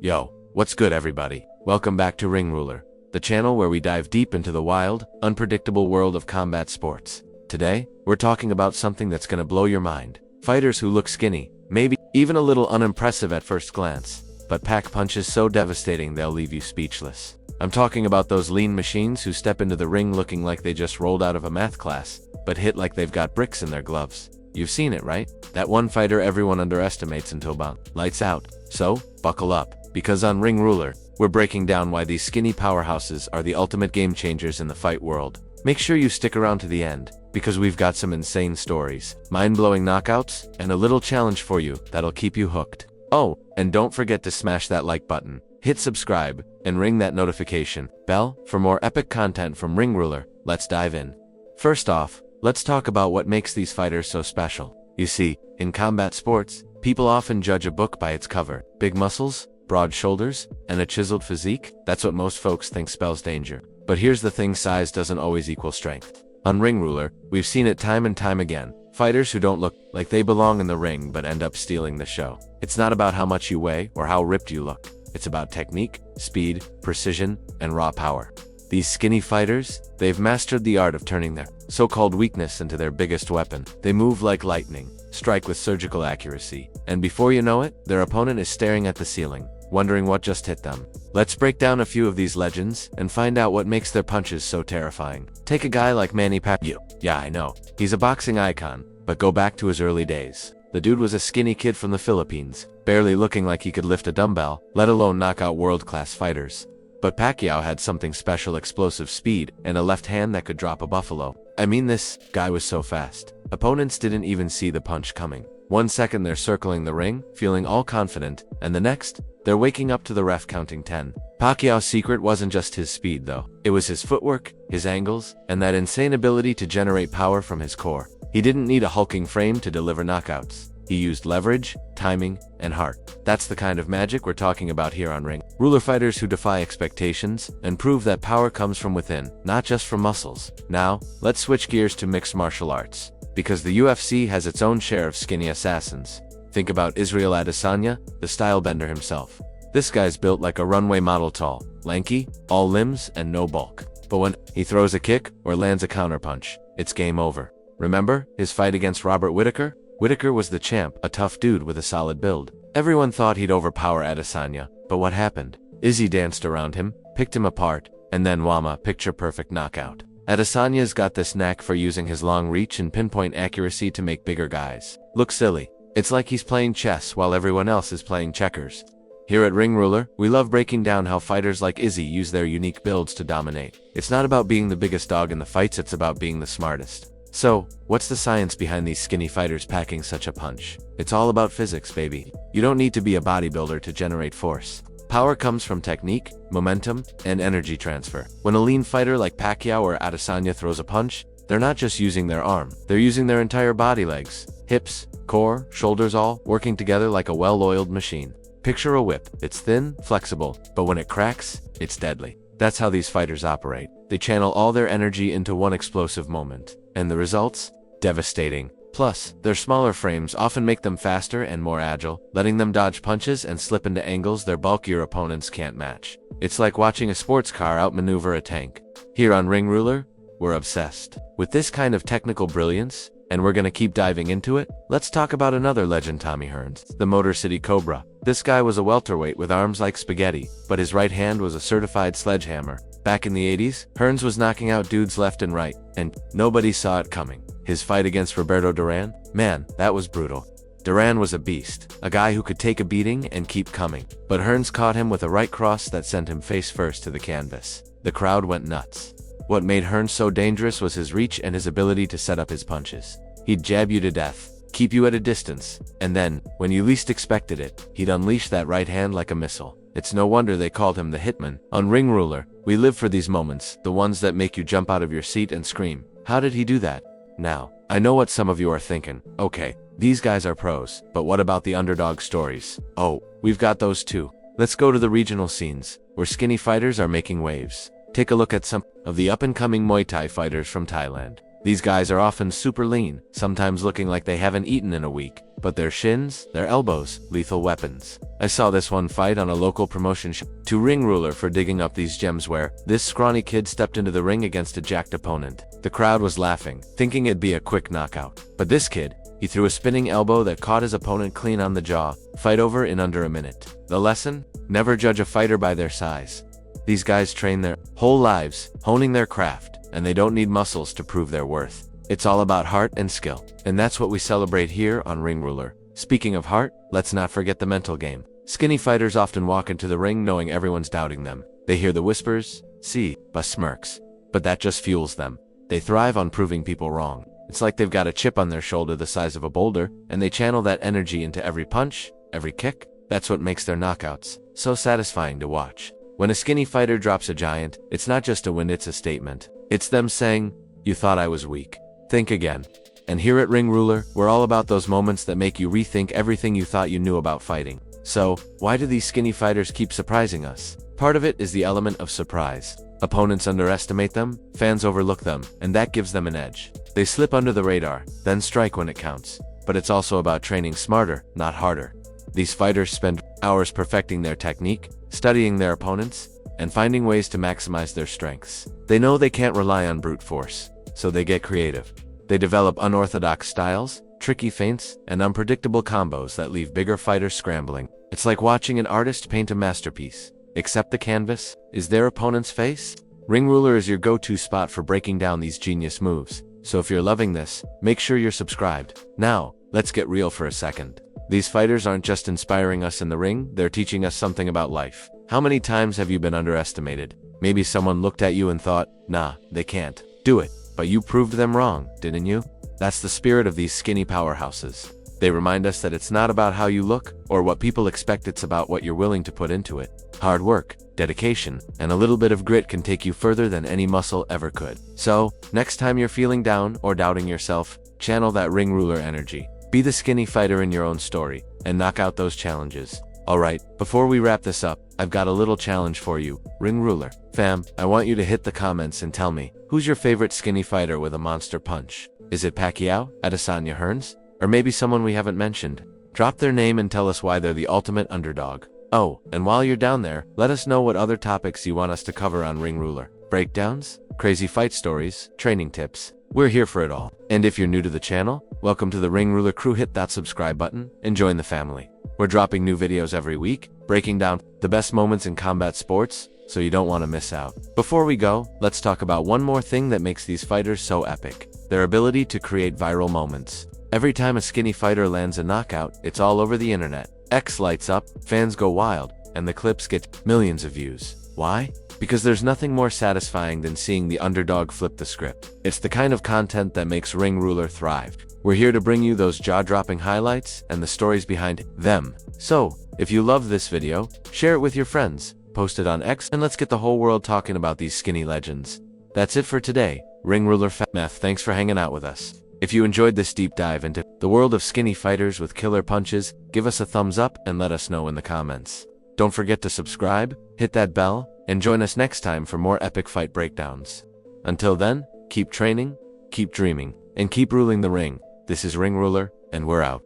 Yo, what's good everybody? Welcome back to Ring Ruler, the channel where we dive deep into the wild, unpredictable world of combat sports. Today, we're talking about something that's gonna blow your mind. Fighters who look skinny, maybe even a little unimpressive at first glance, but pack punches so devastating they'll leave you speechless. I'm talking about those lean machines who step into the ring looking like they just rolled out of a math class, but hit like they've got bricks in their gloves. You've seen it, right? That one fighter everyone underestimates until bang, lights out. So, buckle up, because on Ring Ruler, we're breaking down why these skinny powerhouses are the ultimate game changers in the fight world. Make sure you stick around to the end, because we've got some insane stories, mind-blowing knockouts, and a little challenge for you that'll keep you hooked. Oh, and don't forget to smash that like button, hit subscribe, and ring that notification bell for more epic content from Ring Ruler. Let's dive in. First off, let's talk about what makes these fighters so special. You see, in combat sports, people often judge a book by its cover. Big muscles, broad shoulders, and a chiseled physique, that's what most folks think spells danger. But here's the thing, size doesn't always equal strength. On Ring Ruler, we've seen it time and time again. Fighters who don't look like they belong in the ring but end up stealing the show. It's not about how much you weigh or how ripped you look. It's about technique, speed, precision, and raw power. These skinny fighters, they've mastered the art of turning their so-called weakness into their biggest weapon. They move like lightning, strike with surgical accuracy, and before you know it, their opponent is staring at the ceiling, wondering what just hit them. Let's break down a few of these legends and find out what makes their punches so terrifying. Take a guy like Manny Pacquiao. Yeah, I know, he's a boxing icon, but go back to his early days. The dude was a skinny kid from the Philippines, barely looking like he could lift a dumbbell, let alone knock out world-class fighters. But Pacquiao had something special: explosive speed and a left hand that could drop a buffalo. I mean, this guy was so fast. Opponents didn't even see the punch coming. 1 second they're circling the ring, feeling all confident, and the next, they're waking up to the ref counting 10. Pacquiao's secret wasn't just his speed though. It was his footwork, his angles, and that insane ability to generate power from his core. He didn't need a hulking frame to deliver knockouts. He used leverage, timing, and heart. That's the kind of magic we're talking about here on Ring Ruler. Fighters who defy expectations and prove that power comes from within, not just from muscles. Now, let's switch gears to mixed martial arts, because the UFC has its own share of skinny assassins. Think about Israel Adesanya, the stylebender himself. This guy's built like a runway model, tall, lanky, all limbs and no bulk. But when he throws a kick or lands a counterpunch, it's game over. Remember his fight against Robert Whittaker? Whittaker was the champ, a tough dude with a solid build. Everyone thought he'd overpower Adesanya, but what happened? Izzy danced around him, picked him apart, and then whamma, picture-perfect knockout. Adesanya's got this knack for using his long reach and pinpoint accuracy to make bigger guys look silly. It's like he's playing chess while everyone else is playing checkers. Here at Ring Ruler, we love breaking down how fighters like Izzy use their unique builds to dominate. It's not about being the biggest dog in the fights, it's about being the smartest. So, what's the science behind these skinny fighters packing such a punch? It's all about physics, baby. You don't need to be a bodybuilder to generate force. Power comes from technique, momentum, and energy transfer. When a lean fighter like Pacquiao or Adesanya throws a punch, they're not just using their arm, they're using their entire body, legs, hips, core, shoulders, all working together like a well-oiled machine. Picture a whip. It's thin, flexible, but when it cracks, it's deadly. That's how these fighters operate. They channel all their energy into one explosive moment. And the results? Devastating. Plus, their smaller frames often make them faster and more agile, letting them dodge punches and slip into angles their bulkier opponents can't match. It's like watching a sports car outmaneuver a tank. Here on Ring Ruler, we're obsessed with this kind of technical brilliance, and we're gonna keep diving into it. Let's talk about another legend, Tommy Hearns, the Motor City Cobra. This guy was a welterweight with arms like spaghetti, but his right hand was a certified sledgehammer. Back in the 80s, Hearns was knocking out dudes left and right, and nobody saw it coming. His fight against Roberto Duran? Man, that was brutal. Duran was a beast, a guy who could take a beating and keep coming. But Hearns caught him with a right cross that sent him face first to the canvas. The crowd went nuts. What made Hearns so dangerous was his reach and his ability to set up his punches. He'd jab you to death, keep you at a distance, and then, when you least expected it, he'd unleash that right hand like a missile. It's no wonder they called him the Hitman. On Ring Ruler, we live for these moments, the ones that make you jump out of your seat and scream, how did he do that? Now, I know what some of you are thinking. Okay, these guys are pros, but what about the underdog stories? Oh, we've got those too. Let's go to the regional scenes, where skinny fighters are making waves. Take a look at some of the up-and-coming Muay Thai fighters from Thailand. These guys are often super lean, sometimes looking like they haven't eaten in a week, but their shins, their elbows, lethal weapons. I saw this one fight on a local promotion show to Ring Ruler for digging up these gems where this scrawny kid stepped into the ring against a jacked opponent. The crowd was laughing, thinking it'd be a quick knockout. But this kid, he threw a spinning elbow that caught his opponent clean on the jaw. Fight over in under a minute. The lesson? Never judge a fighter by their size. These guys train their whole lives, honing their craft, and they don't need muscles to prove their worth. It's all about heart and skill. And that's what we celebrate here on Ring Ruler. Speaking of heart, let's not forget the mental game. Skinny fighters often walk into the ring knowing everyone's doubting them. They hear the whispers, see, but smirks. But that just fuels them. They thrive on proving people wrong. It's like they've got a chip on their shoulder the size of a boulder, and they channel that energy into every punch, every kick. That's what makes their knockouts so satisfying to watch. When a skinny fighter drops a giant, it's not just a win, it's a statement. It's them saying, "You thought I was weak. Think again." And here at Ring Ruler, we're all about those moments that make you rethink everything you thought you knew about fighting. So, why do these skinny fighters keep surprising us? Part of it is the element of surprise. Opponents underestimate them, fans overlook them, and that gives them an edge. They slip under the radar, then strike when it counts. But it's also about training smarter, not harder. These fighters spend hours perfecting their technique, studying their opponents, and finding ways to maximize their strengths. They know they can't rely on brute force, so they get creative. They develop unorthodox styles, tricky feints, and unpredictable combos that leave bigger fighters scrambling. It's like watching an artist paint a masterpiece. Except the canvas is their opponent's face. Ring Ruler is your go-to spot for breaking down these genius moves. So if you're loving this, make sure you're subscribed. Now, let's get real for a second. These fighters aren't just inspiring us in the ring, they're teaching us something about life. How many times have you been underestimated? Maybe someone looked at you and thought, nah, they can't do it. But you proved them wrong, didn't you? That's the spirit of these skinny powerhouses. They remind us that it's not about how you look or what people expect, it's about what you're willing to put into it. Hard work, dedication, and a little bit of grit can take you further than any muscle ever could. So, next time you're feeling down or doubting yourself, channel that Ring Ruler energy. Be the skinny fighter in your own story, and knock out those challenges. Alright, before we wrap this up, I've got a little challenge for you, Ring Ruler. Fam, I want you to hit the comments and tell me, who's your favorite skinny fighter with a monster punch? Is it Pacquiao, Adesanya Hearns? Or maybe someone we haven't mentioned? Drop their name and tell us why they're the ultimate underdog. Oh, and while you're down there, let us know what other topics you want us to cover on Ring Ruler. Breakdowns? Crazy fight stories? Training tips? We're here for it all. And if you're new to the channel, welcome to the Ring Ruler crew. Hit that subscribe button and join the family. We're dropping new videos every week, breaking down the best moments in combat sports, so you don't want to miss out. Before we go, let's talk about one more thing that makes these fighters so epic. Their ability to create viral moments. Every time a skinny fighter lands a knockout, it's all over the internet. X lights up, fans go wild, and the clips get millions of views. Why? Because there's nothing more satisfying than seeing the underdog flip the script. It's the kind of content that makes Ring Ruler thrive. We're here to bring you those jaw-dropping highlights and the stories behind them. So, if you loved this video, share it with your friends, post it on X, and let's get the whole world talking about these skinny legends. That's it for today. Ring Ruler Math, thanks for hanging out with us. If you enjoyed this deep dive into the world of skinny fighters with killer punches, give us a thumbs up and let us know in the comments. Don't forget to subscribe, hit that bell, and join us next time for more epic fight breakdowns. Until then, keep training, keep dreaming, and keep ruling the ring. This is Ring Ruler, and we're out.